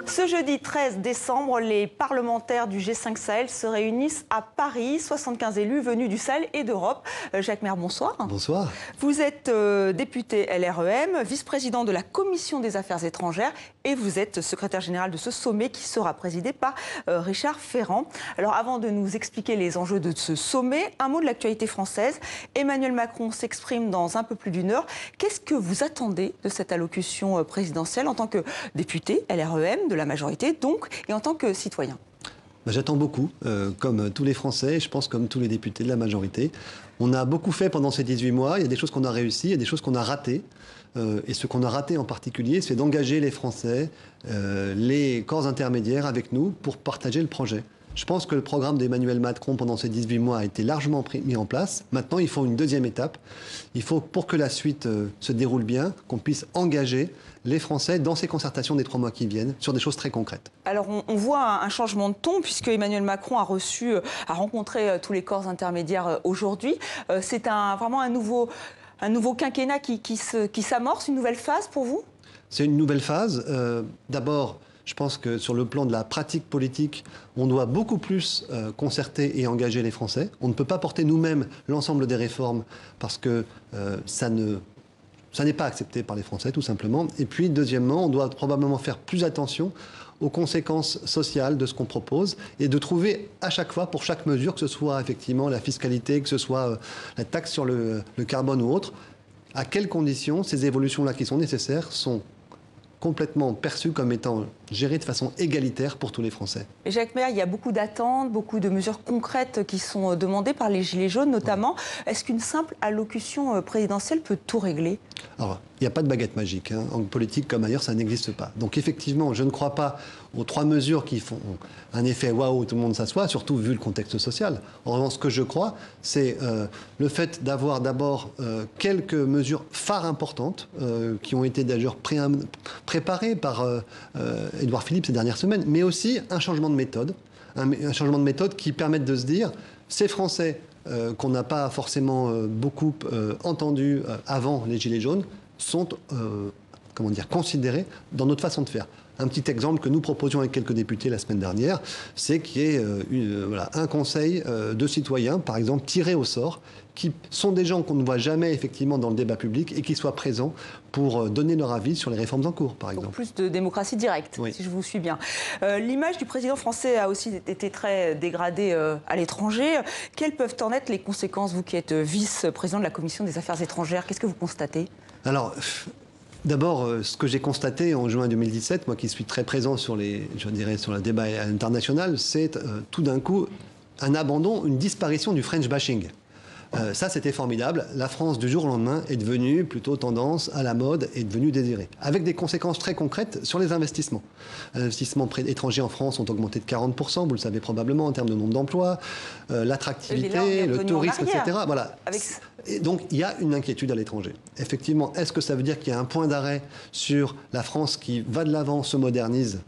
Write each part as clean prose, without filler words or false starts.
Ce jeudi 13 décembre, les parlementaires du G5 Sahel se réunissent à Paris. 75 élus venus du Sahel et d'Europe. Jacques Maire, bonsoir. Bonsoir. Vous êtes député LREM, vice-président de la Commission des Affaires étrangères et vous êtes secrétaire général de ce sommet qui sera présidé par Richard Ferrand. Alors avant de nous expliquer les enjeux de ce sommet, un mot de l'actualité française. Emmanuel Macron s'exprime dans un peu plus d'une heure. Qu'est-ce que vous attendez de cette allocution présidentielle en tant que député LREM, de la majorité donc, et en tant que citoyen? J'attends beaucoup, comme tous les Français, je pense comme tous les députés de la majorité. On a beaucoup fait pendant ces 18 mois, il y a des choses qu'on a réussies, il y a des choses qu'on a ratées. Et ce qu'on a raté en particulier, c'est d'engager les Français, les corps intermédiaires avec nous pour partager le projet. Je pense que le programme d'Emmanuel Macron pendant ces 18 mois a été largement mis en place. Maintenant, il faut une deuxième étape. Il faut, pour que la suite se déroule bien, qu'on puisse engager les Français dans ces concertations des 3 mois qui viennent sur des choses très concrètes. Alors, on voit un changement de ton puisque Emmanuel Macron a rencontré tous les corps intermédiaires aujourd'hui. C'est vraiment un nouveau quinquennat qui s'amorce, une nouvelle phase pour vous? C'est une nouvelle phase. D'abord, je pense que sur le plan de la pratique politique, on doit beaucoup plus concerter et engager les Français. On ne peut pas porter nous-mêmes l'ensemble des réformes parce que ça n'est pas accepté par les Français, tout simplement. Et puis, deuxièmement, on doit probablement faire plus attention aux conséquences sociales de ce qu'on propose et de trouver à chaque fois, pour chaque mesure, que ce soit effectivement la fiscalité, que ce soit la taxe sur le carbone ou autre, à quelles conditions ces évolutions-là qui sont nécessaires sont complètement perçues comme étant gérées de façon égalitaire pour tous les Français. Et Jacques Maire, il y a beaucoup d'attentes, beaucoup de mesures concrètes qui sont demandées par les Gilets jaunes notamment. Oui. Est-ce qu'une simple allocution présidentielle peut tout régler? Alors, il n'y a pas de baguette magique. En politique comme ailleurs, ça n'existe pas. Donc effectivement, je ne crois pas aux 3 mesures qui font un effet waouh, tout le monde s'assoit, surtout vu le contexte social. En revanche, ce que je crois, c'est le fait d'avoir d'abord quelques mesures phares importantes qui ont été d'ailleurs préparées par Édouard Philippe ces dernières semaines, mais aussi un changement de méthode. Un changement de méthode qui permette de se dire, ces Français qu'on n'a pas forcément beaucoup entendus avant les Gilets jaunes sont considérés dans notre façon de faire. Un petit exemple que nous proposions avec quelques députés la semaine dernière, c'est qu'il y ait un conseil de citoyens, par exemple, tirés au sort, qui sont des gens qu'on ne voit jamais effectivement dans le débat public et qui soient présents pour donner leur avis sur les réformes en cours, par exemple. Donc plus de démocratie directe, oui. Si je vous suis bien. L'image du président français a aussi été très dégradée à l'étranger. Quelles peuvent en être les conséquences, vous qui êtes vice-président de la Commission des Affaires étrangères? Qu'est-ce que vous constatez? Alors, d'abord, ce que j'ai constaté en juin 2017, moi qui suis très présent sur le débat international, c'est tout d'un coup un abandon, une disparition du French bashing. Ça, c'était formidable. La France, du jour au lendemain, est devenue plutôt tendance à la mode, est devenue désirée. Avec des conséquences très concrètes sur les investissements. Les investissements étrangers en France ont augmenté de 40%, vous le savez probablement, en termes de nombre d'emplois, l'attractivité, le tourisme, etc. Voilà. Et donc, il y a une inquiétude à l'étranger. Effectivement, est-ce que ça veut dire qu'il y a un point d'arrêt sur la France qui va de l'avant, se modernise ?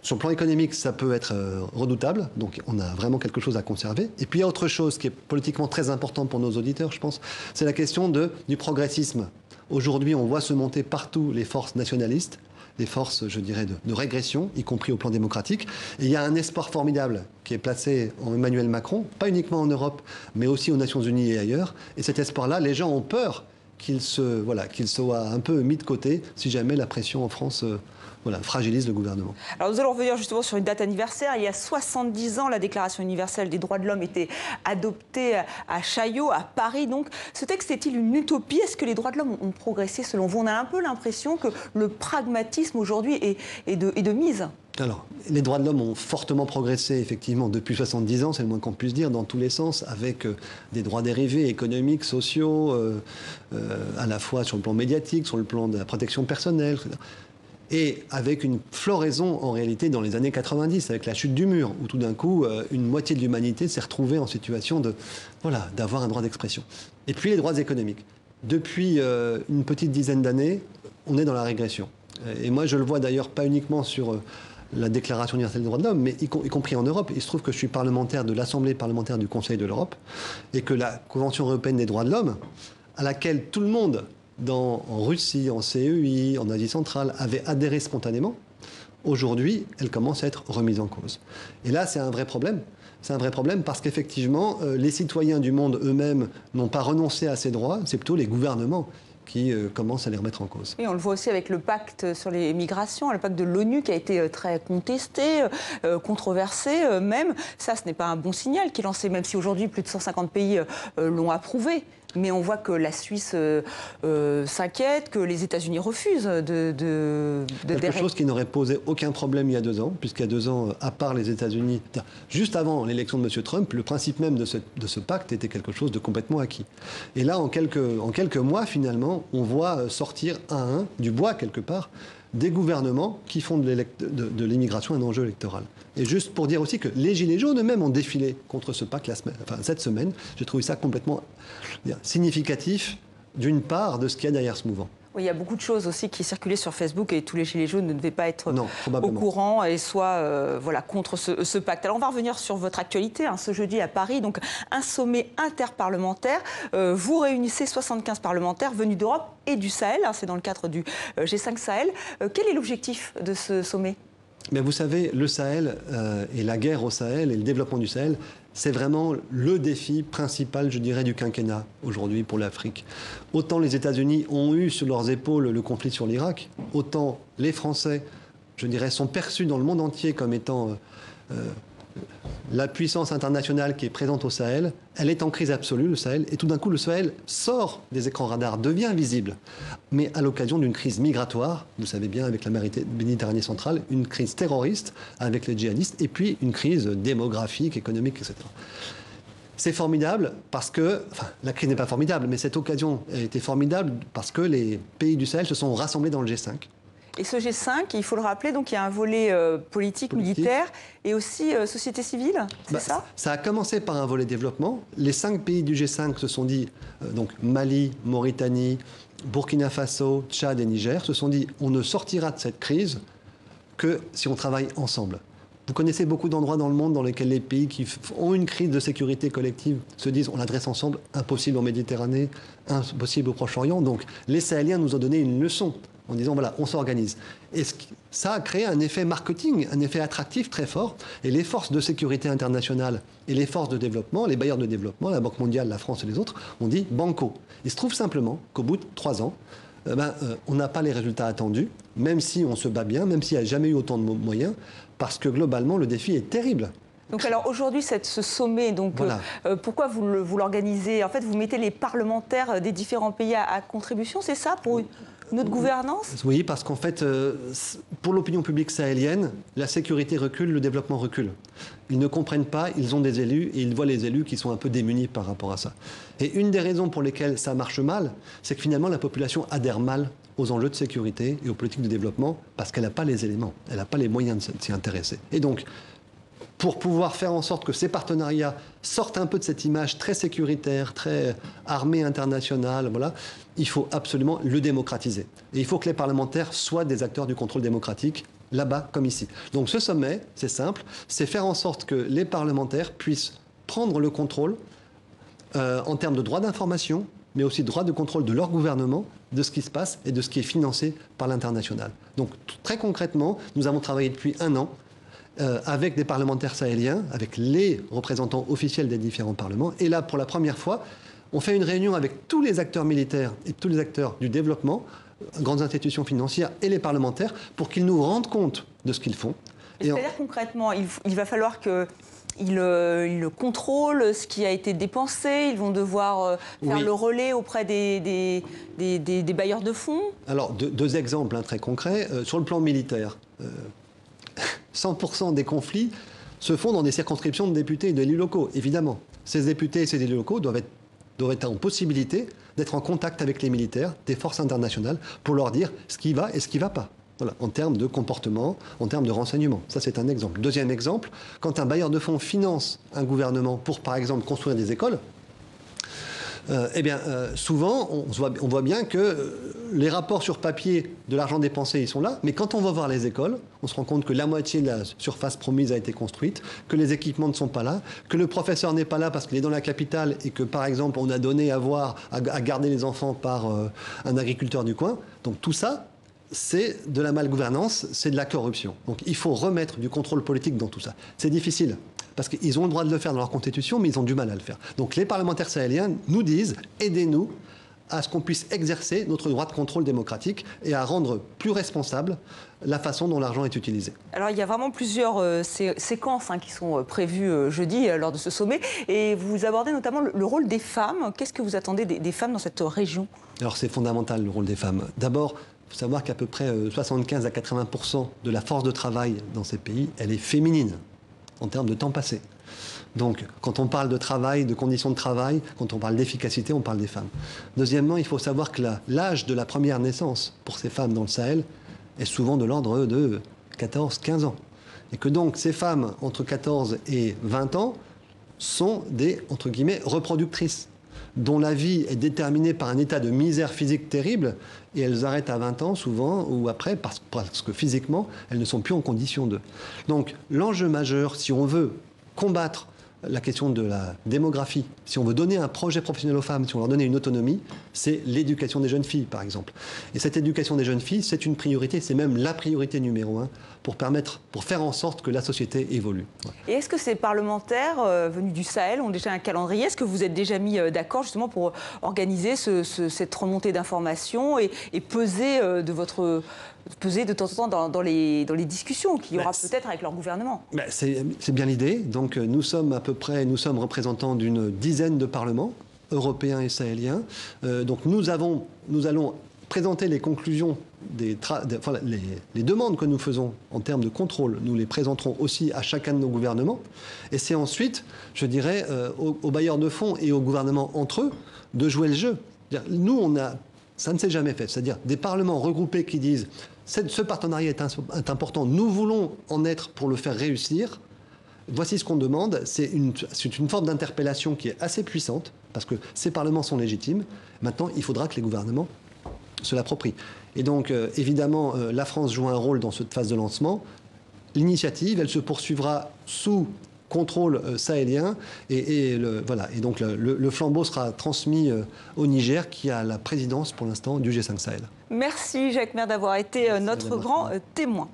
Sur le plan économique, ça peut être redoutable, donc on a vraiment quelque chose à conserver. Et puis il y a autre chose qui est politiquement très important pour nos auditeurs, je pense, c'est la question du progressisme. Aujourd'hui, on voit se monter partout les forces nationalistes, les forces, je dirais, de régression, y compris au plan démocratique. Et il y a un espoir formidable qui est placé en Emmanuel Macron, pas uniquement en Europe, mais aussi aux Nations Unies et ailleurs. Et cet espoir-là, les gens ont peur qu'il soit un peu mis de côté si jamais la pression en France fragilise le gouvernement. Alors nous allons revenir justement sur une date anniversaire. Il y a 70 ans, la Déclaration universelle des droits de l'homme était adoptée à Chaillot, à Paris. Donc ce texte est-il une utopie? Est-ce que les droits de l'homme ont progressé selon vous? On a un peu l'impression que le pragmatisme aujourd'hui est de mise. Alors, les droits de l'homme ont fortement progressé, effectivement, depuis 70 ans, c'est le moins qu'on puisse dire, dans tous les sens, avec des droits dérivés économiques, sociaux, à la fois sur le plan médiatique, sur le plan de la protection personnelle, etc. Et avec une floraison, en réalité, dans les années 90, avec la chute du mur, où tout d'un coup, une moitié de l'humanité s'est retrouvée en situation d'avoir un droit d'expression. Et puis, les droits économiques. Depuis une petite dizaine d'années, on est dans la régression. Et moi, je le vois d'ailleurs pas uniquement sur la Déclaration universelle des droits de l'homme, mais y compris en Europe. Il se trouve que je suis parlementaire de l'Assemblée parlementaire du Conseil de l'Europe, et que la Convention européenne des droits de l'homme, à laquelle tout le monde, en Russie, en CEI, en Asie centrale, avait adhéré spontanément, aujourd'hui, elle commence à être remise en cause. Et là, c'est un vrai problème. C'est un vrai problème parce qu'effectivement, les citoyens du monde eux-mêmes n'ont pas renoncé à ces droits, c'est plutôt les gouvernements qui commencent à les remettre en cause. Oui, on le voit aussi avec le pacte sur les migrations, le pacte de l'ONU qui a été très contesté, controversé même. Ça, ce n'est pas un bon signal qui est lancé, même si aujourd'hui plus de 150 pays l'ont approuvé. Mais on voit que la Suisse s'inquiète, que les États-Unis refusent de Quelque chose qui n'aurait posé aucun problème il y a 2 ans, puisqu'il y a 2 ans, à part les États-Unis, juste avant l'élection de M. Trump, le principe même de ce pacte était quelque chose de complètement acquis. Et là, en quelques mois, finalement, on voit sortir un du bois, quelque part, des gouvernements qui font de l'immigration un enjeu électoral. Et juste pour dire aussi que les Gilets jaunes eux-mêmes ont défilé contre ce pacte cette semaine. J'ai trouvé ça complètement significatif, d'une part, de ce qu'il y a derrière ce mouvement. Oui, il y a beaucoup de choses aussi qui circulaient sur Facebook et tous les Gilets jaunes ne devaient pas être au courant et soit contre ce pacte. Alors on va revenir sur votre actualité. Ce jeudi à Paris, donc un sommet interparlementaire. Vous réunissez 75 parlementaires venus d'Europe et du Sahel. C'est dans le cadre du G5 Sahel. Quel est l'objectif de ce sommet ? Mais vous savez, le Sahel et la guerre au Sahel et le développement du Sahel, c'est vraiment le défi principal, je dirais, du quinquennat aujourd'hui pour l'Afrique. Autant les États-Unis ont eu sur leurs épaules le conflit sur l'Irak, autant les Français, je dirais, sont perçus dans le monde entier comme étant la puissance internationale qui est présente au Sahel. Elle est en crise absolue, le Sahel, et tout d'un coup, le Sahel sort des écrans radars, devient visible, mais à l'occasion d'une crise migratoire, vous savez bien, avec la Méditerranée centrale, une crise terroriste avec les djihadistes, et puis une crise démographique, économique, etc. C'est formidable parce que, la crise n'est pas formidable, mais cette occasion a été formidable parce que les pays du Sahel se sont rassemblés dans le G5. Et ce G5, il faut le rappeler, donc il y a un volet politique, militaire et aussi société civile, c'est ça ? Ça a commencé par un volet développement. Les 5 pays du G5 se sont dit, donc Mali, Mauritanie, Burkina Faso, Tchad et Niger, se sont dit on ne sortira de cette crise que si on travaille ensemble. Vous connaissez beaucoup d'endroits dans le monde dans lesquels les pays qui ont une crise de sécurité collective se disent on l'adresse ensemble, impossible en Méditerranée, impossible au Proche-Orient. Donc les Sahéliens nous ont donné une leçon en disant voilà, on s'organise. Et ça a créé un effet marketing, un effet attractif très fort. Et les forces de sécurité internationale et les forces de développement, les bailleurs de développement, la Banque mondiale, la France et les autres, ont dit banco. Il se trouve simplement qu'au bout de 3 ans, on n'a pas les résultats attendus, même si on se bat bien, même s'il n'y a jamais eu autant de moyens, parce que globalement, le défi est terrible. Donc alors aujourd'hui, ce sommet, donc, voilà. Pourquoi vous l'organisez ? En fait, vous mettez les parlementaires des différents pays à contribution, c'est ça, pour notre gouvernance ? Oui, parce qu'en fait, pour l'opinion publique sahélienne, la sécurité recule, le développement recule. Ils ne comprennent pas, ils ont des élus et ils voient les élus qui sont un peu démunis par rapport à ça. Et une des raisons pour lesquelles ça marche mal, c'est que finalement la population adhère mal aux enjeux de sécurité et aux politiques de développement parce qu'elle n'a pas les éléments, elle n'a pas les moyens de s'y intéresser. Et donc, pour pouvoir faire en sorte que ces partenariats sortent un peu de cette image très sécuritaire, très armée internationale, voilà, il faut absolument le démocratiser. Et il faut que les parlementaires soient des acteurs du contrôle démocratique, là-bas comme ici. Donc ce sommet, c'est simple, c'est faire en sorte que les parlementaires puissent prendre le contrôle en termes de droit d'information, mais aussi droit de contrôle de leur gouvernement, de ce qui se passe et de ce qui est financé par l'international. Donc très concrètement, nous avons travaillé depuis 1 an avec des parlementaires sahéliens, avec les représentants officiels des différents parlements. Et là, pour la première fois, on fait une réunion avec tous les acteurs militaires et tous les acteurs du développement, grandes institutions financières et les parlementaires, pour qu'ils nous rendent compte de ce qu'ils font. C'est-à-dire concrètement, il va falloir qu'ils contrôlent ce qui a été dépensé, ils vont devoir faire le relais auprès des bailleurs de fonds. Alors, 2 exemples très concrets. Sur le plan militaire, 100% des conflits se font dans des circonscriptions de députés et d'élus locaux, évidemment. Ces députés et ces élus locaux doivent être en possibilité d'être en contact avec les militaires des forces internationales pour leur dire ce qui va et ce qui ne va pas. Voilà, en termes de comportement, en termes de renseignement. Ça, c'est un exemple. Deuxième exemple, quand un bailleur de fonds finance un gouvernement pour, par exemple, construire des écoles, souvent, on voit bien que les rapports sur papier de l'argent dépensé, ils sont là, mais quand on va voir les écoles, on se rend compte que la moitié de la surface promise a été construite, que les équipements ne sont pas là, que le professeur n'est pas là parce qu'il est dans la capitale et que, par exemple, on a donné à garder les enfants par un agriculteur du coin. Donc tout ça, c'est de la malgouvernance, c'est de la corruption. Donc il faut remettre du contrôle politique dans tout ça. C'est difficile, parce qu'ils ont le droit de le faire dans leur constitution, mais ils ont du mal à le faire. Donc les parlementaires sahéliens nous disent, aidez-nous à ce qu'on puisse exercer notre droit de contrôle démocratique et à rendre plus responsable la façon dont l'argent est utilisé. Alors il y a vraiment plusieurs séquences qui sont prévues jeudi lors de ce sommet. Et vous abordez notamment le rôle des femmes. Qu'est-ce que vous attendez des femmes dans cette région? Alors c'est fondamental, le rôle des femmes. D'abord, il faut savoir qu'à peu près 75 à 80% de la force de travail dans ces pays, elle est féminine en termes de temps passé. Donc, quand on parle de travail, de conditions de travail, quand on parle d'efficacité, on parle des femmes. Deuxièmement, il faut savoir que l'âge de la première naissance pour ces femmes dans le Sahel est souvent de l'ordre de 14-15 ans. Et que donc, ces femmes entre 14 et 20 ans sont des, entre guillemets, reproductrices, dont la vie est déterminée par un état de misère physique terrible, et elles arrêtent à 20 ans souvent, ou après, parce que physiquement, elles ne sont plus en condition de. Donc, l'enjeu majeur, si on veut combattre la question de la démographie, si on veut donner un projet professionnel aux femmes, si on leur donner une autonomie, c'est l'éducation des jeunes filles, par exemple. Et cette éducation des jeunes filles, c'est une priorité, c'est même la priorité numéro 1 pour faire en sorte que la société évolue. Ouais. Et est-ce que ces parlementaires venus du Sahel ont déjà un calendrier? Est-ce que vous êtes déjà mis d'accord justement pour organiser cette remontée d'informations et peser de temps en temps dans les discussions qu'il y aura peut-être avec leur gouvernement? C'est bien l'idée. Donc nous sommes représentants d'une dizaine de parlements européens et sahéliens. Donc nous allons présenter les conclusions, les demandes que nous faisons en termes de contrôle. Nous les présenterons aussi à chacun de nos gouvernements. Et c'est ensuite, je dirais, aux bailleurs de fonds et aux gouvernements entre eux de jouer le jeu. Nous, ça ne s'est jamais fait. C'est-à-dire des parlements regroupés qui disent ce partenariat est important, nous voulons en être pour le faire réussir. Voici ce qu'on demande. C'est une forme d'interpellation qui est assez puissante, parce que ces parlements sont légitimes. Maintenant, il faudra que les gouvernements se l'approprient. Et donc, évidemment, la France joue un rôle dans cette phase de lancement. L'initiative, elle se poursuivra sous contrôle sahélien. Et donc, le flambeau sera transmis au Niger, qui a la présidence, pour l'instant, du G5 Sahel. Merci, Jacques Maire, d'avoir été notre grand témoin.